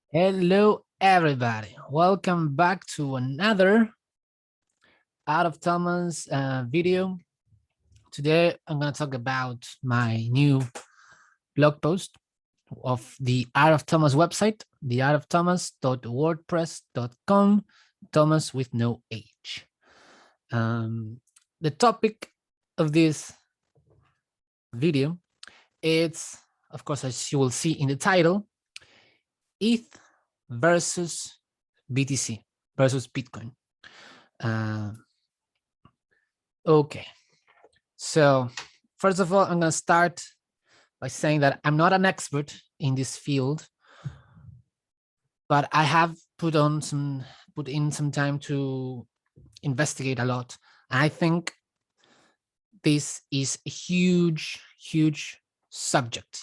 Hello, everybody. Welcome back to another Out of Thomas video. Today, I'm going to talk about my new blog post of the Art of Thomas website, theartofthomas.wordpress.com, Thomas with no H. The topic of this video, it's, of course, as you will see in the title, ETH versus BTC versus Bitcoin. Okay, so first of all, I'm going to start by saying that I'm not an expert in this field, but I have put in some time to investigate a lot. And I think this is a huge subject.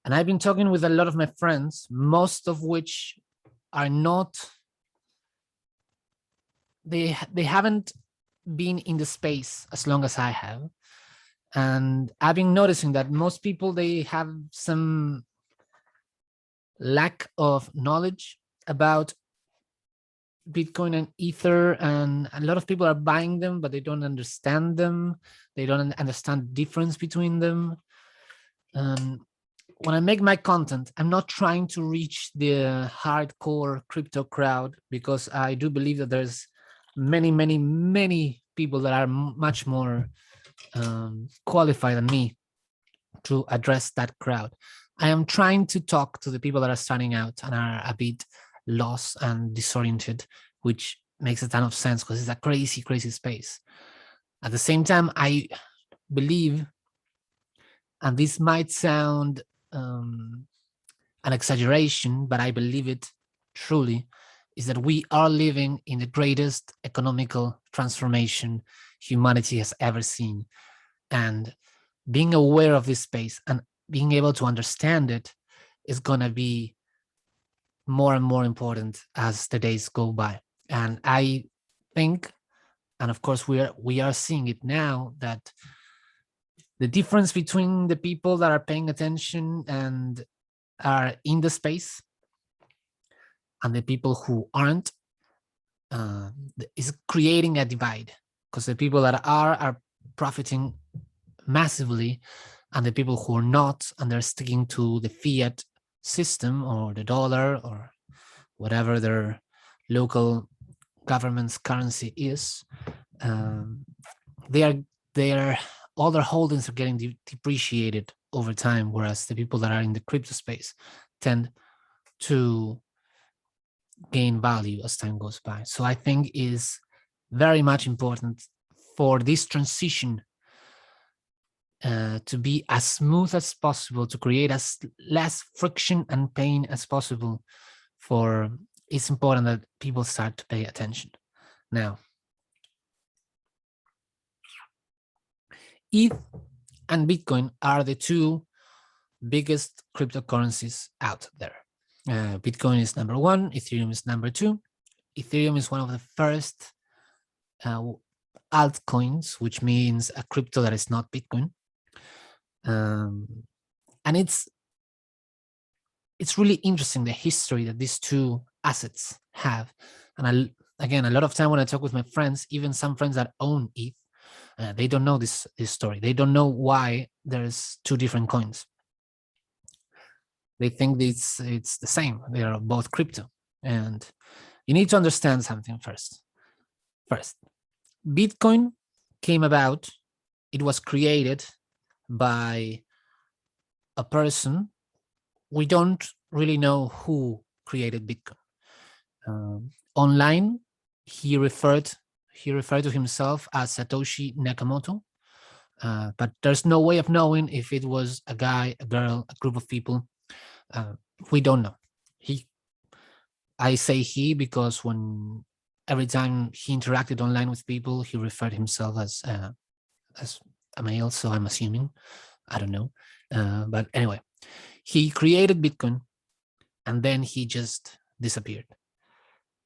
And I've been talking with a lot of my friends, most of which are not, they haven't been in the space as long as I have. And I've been noticing that most people, they have some lack of knowledge about Bitcoin and Ether, and a lot of people are buying them, but they don't understand them. They don't understand the difference between them. When I make my content, I'm not trying to reach the hardcore crypto crowd, because I do believe that there's many people that are much more qualified than me to address that crowd. I am trying to talk to the people that are starting out and are a bit lost and disoriented, which makes a ton of sense because it's a crazy space. At the same time, I believe, and this might sound an exaggeration, but I believe it truly, is that we are living in the greatest economical transformation humanity has ever seen. And being aware of this space and being able to understand it is going to be more and more important as the days go by. And I think, and of course we are seeing it now, that the difference between the people that are paying attention and are in the space and the people who aren't is creating a divide, because the people that are profiting massively, and the people who are not, and they're sticking to the fiat system or the dollar or whatever their local government's currency is, they are all their holdings are getting depreciated over time, whereas the people that are in the crypto space tend to gain value as time goes by. So I think is very much important for this transition to be as smooth as possible, to create as less friction and pain as possible. For it's important that people start to pay attention. Now, ETH and Bitcoin are the two biggest cryptocurrencies out there. Bitcoin is number one, Ethereum is number two. Ethereum is one of the first altcoins, which means a crypto that is not Bitcoin. And it's really interesting, the history that these two assets have. And again, a lot of time when I talk with my friends, even some friends that own ETH, they don't know this story. They don't know why there's two different coins. They think it's the same. They are both crypto. And you need to understand something first. Bitcoin came about, it was created by a person. We don't really know who created Bitcoin. Online, he referred to himself as Satoshi Nakamoto, but there's no way of knowing if it was a guy, a girl, a group of people. We don't know. I say he because every time he interacted online with people, he referred himself as a male, so I'm assuming. I don't know. But anyway, he created Bitcoin and then he just disappeared.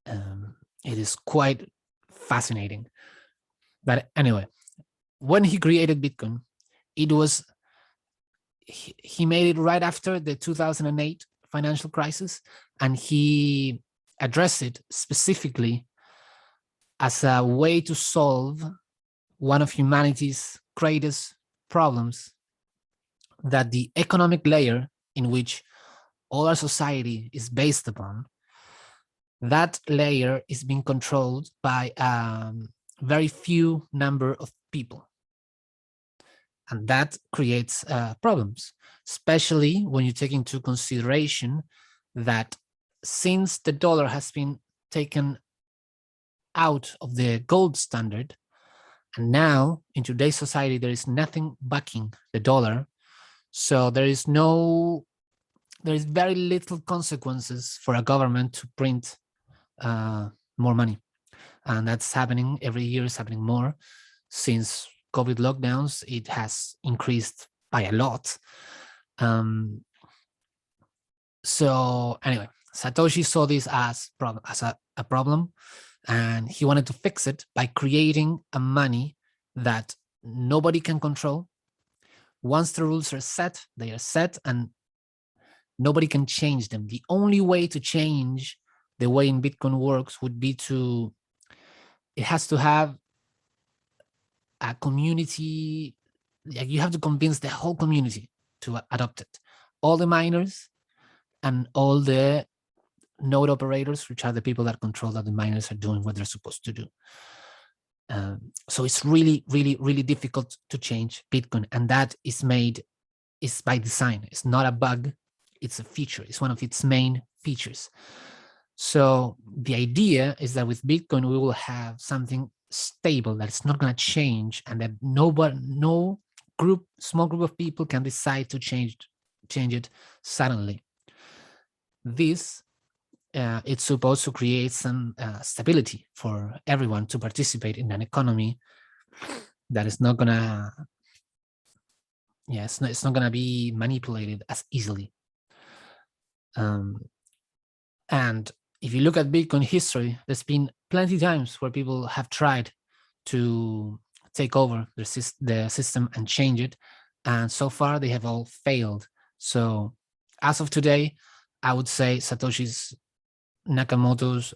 It is quite fascinating. But anyway, when he created Bitcoin, it was he made it right after the 2008 financial crisis, and he addressed it specifically as a way to solve one of humanity's greatest problems, that the economic layer in which all our society is based upon, that layer is being controlled by a very few number of people. And that creates problems, especially when you take into consideration that since the dollar has been taken out of the gold standard, and now in today's society, there is nothing backing the dollar. So there is very little consequences for a government to print more money. And that's happening every year, is happening more. Since COVID lockdowns, it has increased by a lot. So anyway, Satoshi saw this as a problem, and he wanted to fix it by creating a money that nobody can control. Once the rules are set, they are set, and nobody can change them. The only way to change the way in Bitcoin works would be it has to have a community. Like, you have to convince the whole community to adopt it. All the miners and all the node operators, which are the people that control that the miners are doing what they're supposed to do. So it's really, really, really difficult to change Bitcoin, and that is by design. It's not a bug, it's a feature. It's one of its main features. So the idea is that with Bitcoin, we will have something stable that is not going to change, and that no small group of people can decide to change it suddenly. This it's supposed to create some stability for everyone to participate in an economy that is not gonna, it's not gonna be manipulated as easily. And if you look at Bitcoin history, there's been plenty of times where people have tried to take over the system and change it, and so far they have all failed. So as of today, I would say Nakamoto's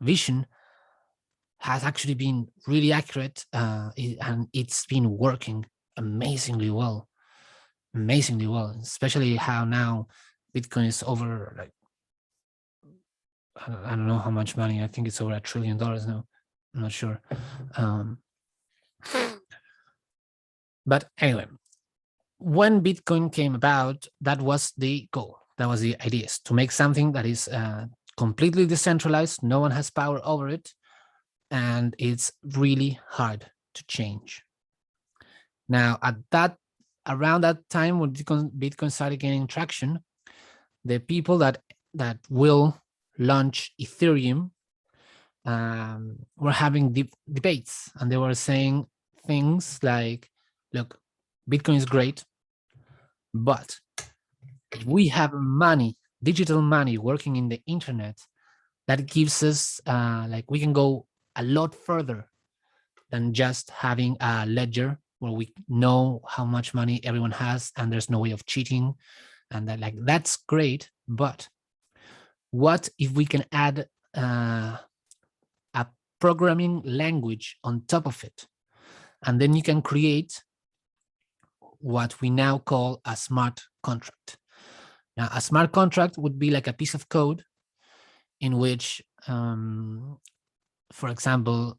vision has actually been really accurate, and it's been working amazingly well, especially how now Bitcoin is over, like, I don't know how much money. I think it's over $1 trillion now. I'm not sure. But anyway, when Bitcoin came about, that was the goal. That was the idea, is to make something that is completely decentralized. No one has power over it, and it's really hard to change. Now, around that time when Bitcoin started gaining traction, the people that will launch Ethereum were having debates, and they were saying things like, look, Bitcoin is great, but if we have money, digital money working in the internet, that gives us, we can go a lot further than just having a ledger where we know how much money everyone has and there's no way of cheating. And that's great, but what if we can add a programming language on top of it? And then you can create what we now call a smart contract. Now, a smart contract would be like a piece of code in which, for example,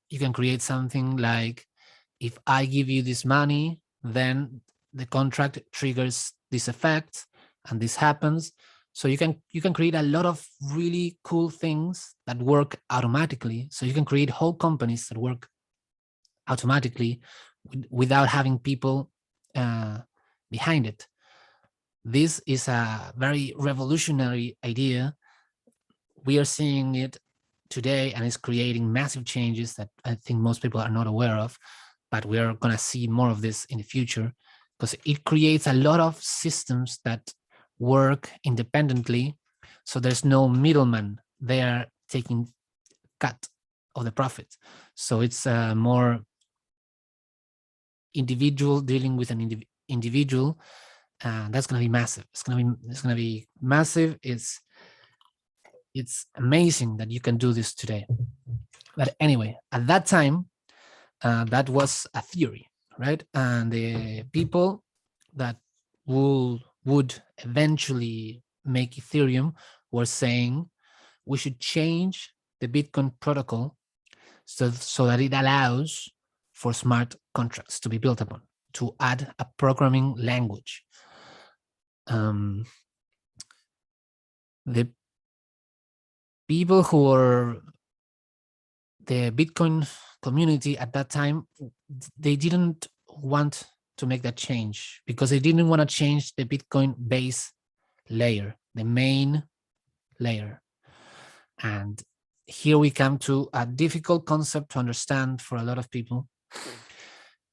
you can create something like, if I give you this money, then the contract triggers this effect and this happens. So you can create a lot of really cool things that work automatically. So you can create whole companies that work automatically without having people behind it. This is a very revolutionary idea. We are seeing it today, and it's creating massive changes that I think most people are not aware of, but we are going to see more of this in the future, because it creates a lot of systems that work independently. So there's no middleman. They are taking cut of the profit. So it's more individual dealing with an individual, and that's going to be massive. It's going to be massive. It's amazing that you can do this today. But anyway, at that time, that was a theory, right? And the people that would eventually make Ethereum were saying we should change the Bitcoin protocol so that it allows for smart contracts to be built upon, to add a programming language. The people who were the Bitcoin community at that time, they didn't want to make that change because they didn't want to change the Bitcoin base layer, the main layer. And here we come to a difficult concept to understand for a lot of people,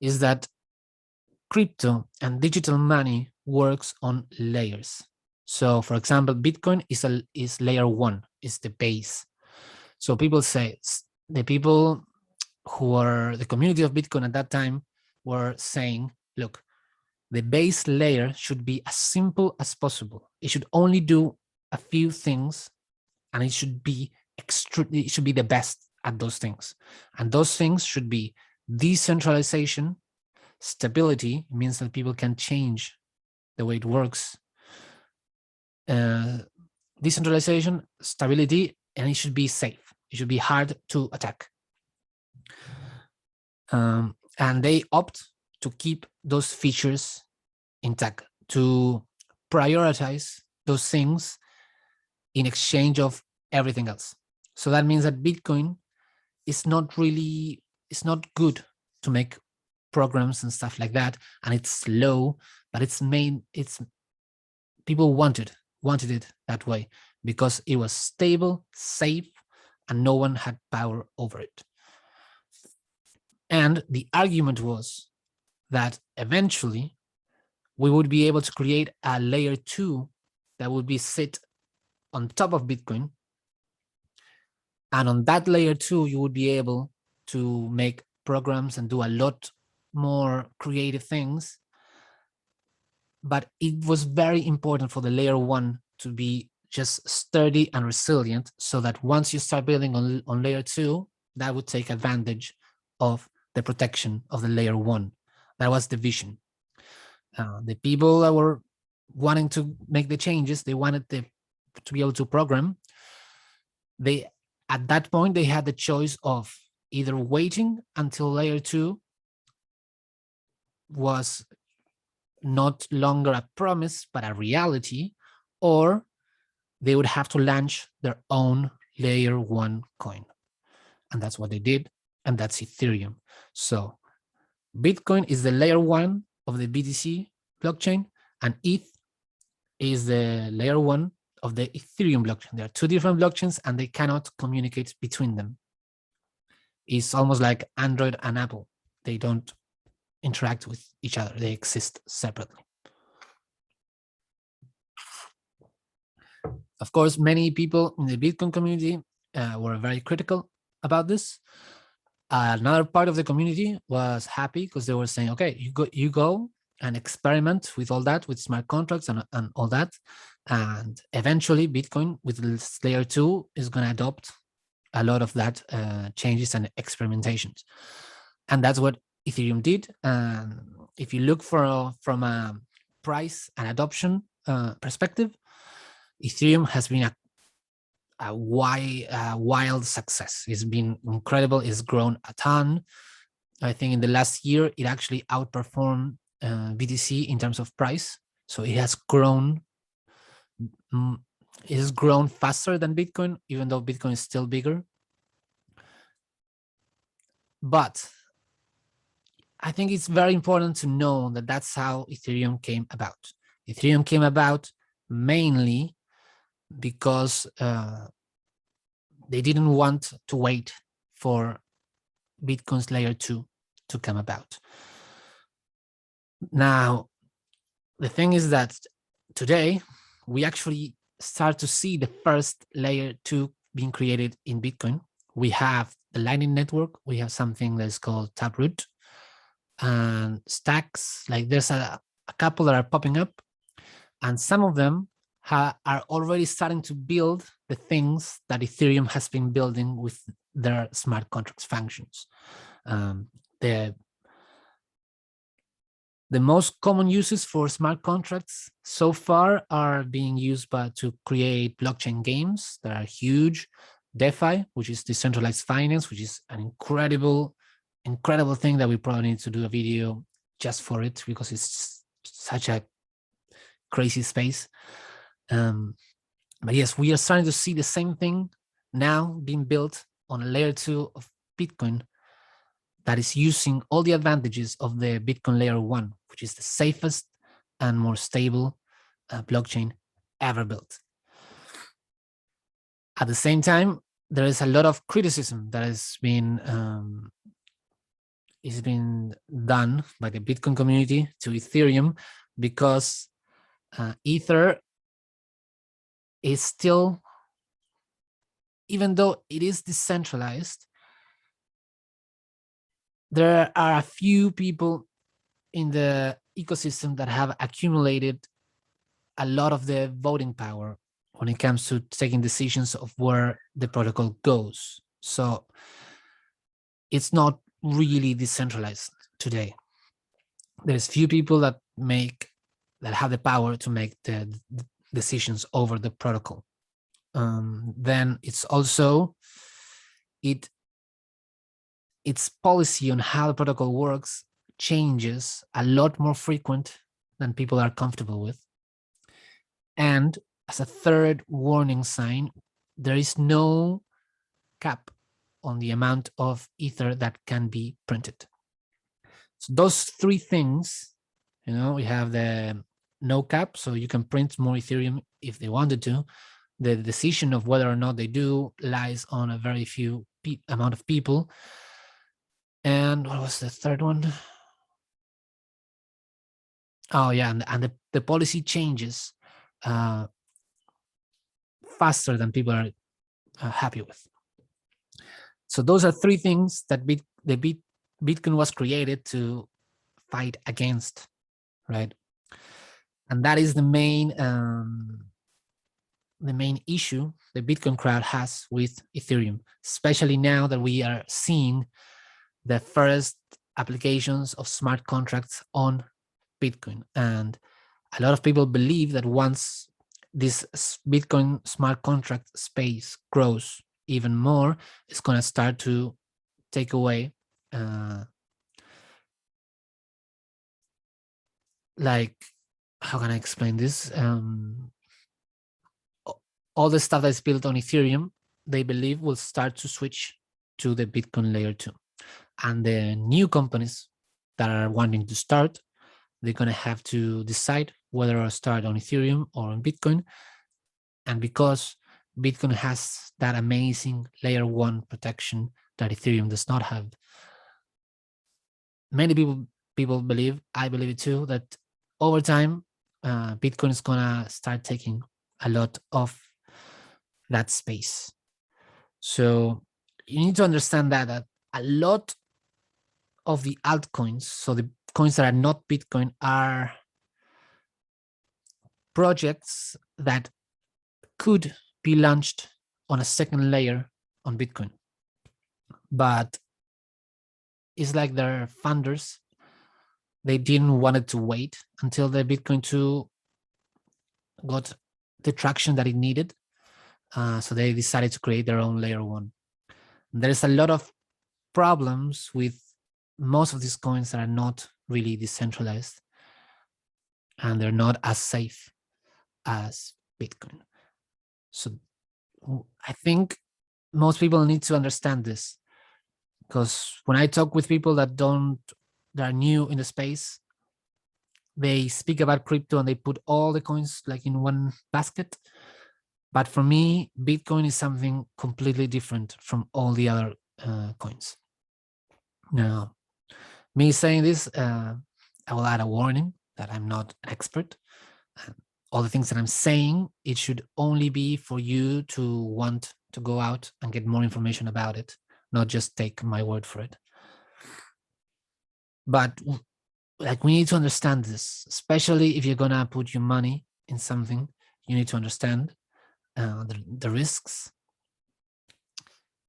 is that crypto and digital money works on layers. So for example, Bitcoin is layer 1, is the base. So people say, the people who are the community of Bitcoin at that time were saying, look, the base layer should be as simple as possible. It should only do a few things, and it should be the best at those things. And those things should be decentralization, stability, means that people can change the way it works, decentralization, stability, and it should be safe. It should be hard to attack. And they opt to keep those features intact, to prioritize those things in exchange of everything else. So that means that Bitcoin is not good to make programs and stuff like that, and it's slow, but people wanted it that way because it was stable, safe, and no one had power over it. And the argument was that eventually we would be able to create a layer 2 that would be sit on top of Bitcoin. And on that layer 2, you would be able to make programs and do a lot more creative things. But it was very important for the layer 1 to be just sturdy and resilient, so that once you start building on layer 2, that would take advantage of the protection of the layer 1. That was the vision. The people that were wanting to make the changes, they wanted to be able to program. At that point, they had the choice of either waiting until layer 2 was not longer a promise, but a reality, or they would have to launch their own layer 1 coin. And that's what they did, and that's Ethereum. So Bitcoin is the layer 1 of the BTC blockchain, and ETH is the layer 1 of the Ethereum blockchain. There are two different blockchains, and they cannot communicate between them. It's almost like Android and Apple. They don't interact with each other. They exist separately. Of course, many people in the Bitcoin community were very critical about this. Another part of the community was happy because they were saying, okay, you go and experiment with all that, with smart contracts and all that. And eventually Bitcoin with layer 2 is going to adopt a lot of that changes and experimentations. And that's what Ethereum did. If you look from a price and adoption perspective, Ethereum has been a wild success. It's been incredible. It's grown a ton. I think in the last year, it actually outperformed BTC in terms of price. So it has grown. It has grown faster than Bitcoin, even though Bitcoin is still bigger. But I think it's very important to know that that's how Ethereum came about. Ethereum came about mainly because they didn't want to wait for Bitcoin's layer 2 to come about. Now, the thing is that today we actually start to see the first layer 2 being created in Bitcoin. We have the Lightning Network. We have something that's called Taproot and Stacks. Like there's a couple that are popping up, And some of them are already starting to build the things that Ethereum has been building with their smart contracts functions. The most common uses for smart contracts so far are being used to create blockchain games that are huge. DeFi, which is decentralized finance, which is an incredible thing that we probably need to do a video just for it, because it's such a crazy space. But yes, we are starting to see the same thing now being built on a layer 2 of Bitcoin that is using all the advantages of the Bitcoin layer 1, which is the safest and more stable blockchain ever built. At the same time, there is a lot of criticism that has been done by the Bitcoin community to Ethereum, because Ether is still, even though it is decentralized, there are a few people in the ecosystem that have accumulated a lot of the voting power when it comes to taking decisions of where the protocol goes. So it's not really decentralized today. There's few people that have the power to make the decisions over the protocol. Then it's also its policy on how the protocol works changes a lot more frequent than people are comfortable with. And as a third warning sign, there is no cap on the amount of Ether that can be printed. So those three things, we have the no cap, so you can print more Ethereum if they wanted to. The decision of whether or not they do lies on a very few amount of people. And what was the third one? Oh yeah, and the policy changes faster than people are happy with. So those are three things that Bitcoin was created to fight against, right? And that is the main issue the Bitcoin crowd has with Ethereum, especially now that we are seeing the first applications of smart contracts on Bitcoin. And a lot of people believe that once this Bitcoin smart contract space grows even more, it's going to start to take away like, how can I explain this? All the stuff that's built on Ethereum, they believe will start to switch to the Bitcoin layer 2. And the new companies that are wanting to start, they're going to have to decide whether to start on Ethereum or on Bitcoin. And because Bitcoin has that amazing layer 1 protection that Ethereum does not have, many people believe, I believe it too, that over time, Bitcoin is going to start taking a lot of that space. So you need to understand that a lot of the altcoins, so the coins that are not Bitcoin, are projects that could be launched on a second layer on Bitcoin. But it's like their funders, they didn't want it to wait until the Bitcoin 2 got the traction that it needed. So they decided to create their own layer 1. There's a lot of problems with most of these coins that are not really decentralized, and they're not as safe as Bitcoin. So I think most people need to understand this, because when I talk with people that are new in the space, they speak about crypto and they put all the coins like in one basket. But for me, Bitcoin is something completely different from all the other coins. Now, me saying this, I will add a warning that I'm not an expert. All the things that I'm saying, it should only be for you to want to go out and get more information about it, not just take my word for it. But like, we need to understand this, especially if you're gonna put your money in something, you need to understand the risks.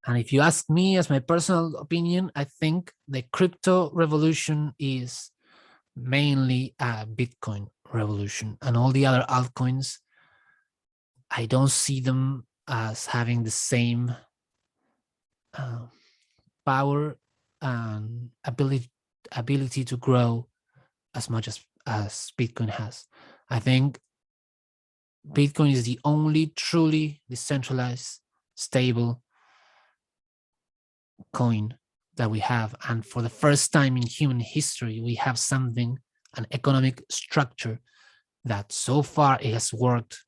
And if you ask me, as my personal opinion, I think the crypto revolution is mainly a Bitcoin revolution, and all the other altcoins, I don't see them as having the same power and ability to grow as much as Bitcoin has. I think Bitcoin is the only truly decentralized, stable coin that we have. And for the first time in human history, we have something, an economic structure that so far it has worked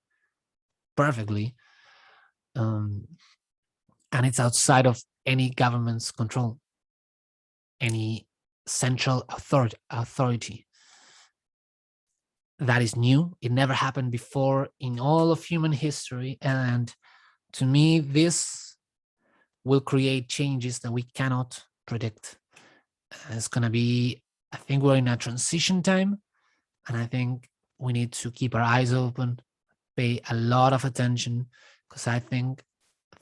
perfectly. And it's outside of any government's control, any central authority. That is new. It never happened before in all of human history. And to me, this will create changes that we cannot predict. It's going to be, I think we're in a transition time, and I think we need to keep our eyes open, pay a lot of attention, because I think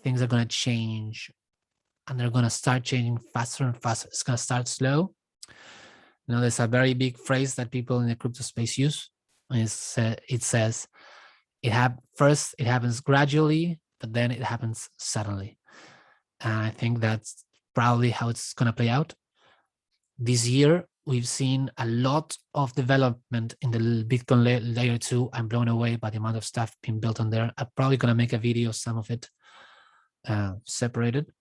things are going to change, and they're going to start changing faster and faster. It's going to start slow. You know, there's a very big phrase that people in the crypto space use. It says, first it happens gradually, but then it happens suddenly. And I think that's probably how it's going to play out. This year, we've seen a lot of development in the Bitcoin layer 2. I'm blown away by the amount of stuff being built on there. I'm probably going to make a video, some of it separated.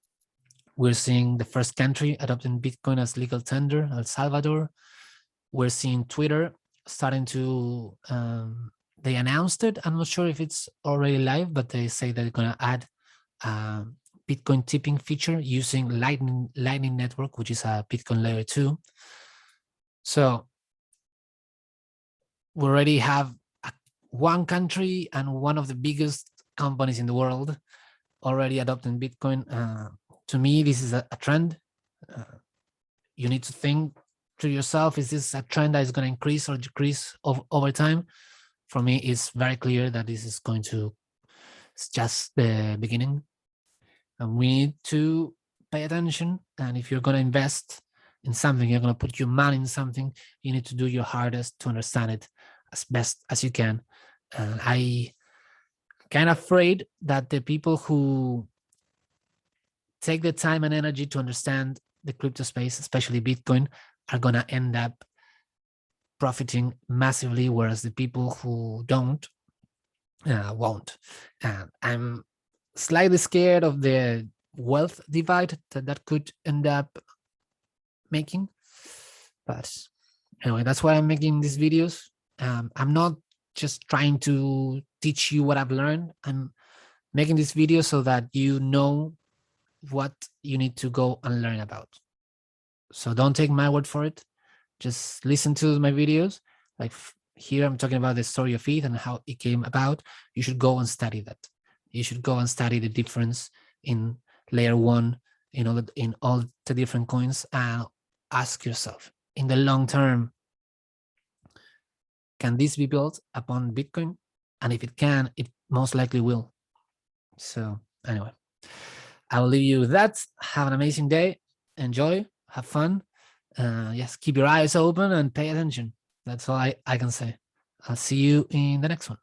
We're seeing the first country adopting Bitcoin as legal tender, El Salvador. We're seeing Twitter starting to, they announced it. I'm not sure if it's already live, but they say they're going to add Bitcoin tipping feature using Lightning Network, which is a Bitcoin layer 2. So we already have one country and one of the biggest companies in the world already adopting Bitcoin. To me, this is a trend. You need to think to yourself, is this a trend that is going to increase or decrease over time? For me, it's very clear that this is going to, it's just the beginning. And we need to pay attention. And if you're going to invest in something, you're going to put your money in something, you need to do your hardest to understand it as best as you can. I kind of afraid that the people who take the time and energy to understand the crypto space, especially Bitcoin, are going to end up profiting massively, whereas the people who don't won't. I'm slightly scared of the wealth divide that could end up making. But anyway, that's why I'm making these videos. I'm not just trying to teach you what I've learned. I'm making this video so that you know what you need to go and learn about. So don't take my word for it. Just listen to my videos. Like here, I'm talking about the story of ETH and how it came about. You should go and study that. You should go and study the difference in layer 1, in all the different coins, and ask yourself, in the long term, can this be built upon Bitcoin? And if it can, it most likely will. So anyway, I will leave you with that. Have an amazing day. Enjoy, have fun. Yes, keep your eyes open and pay attention. That's all I can say. I'll see you in the next one.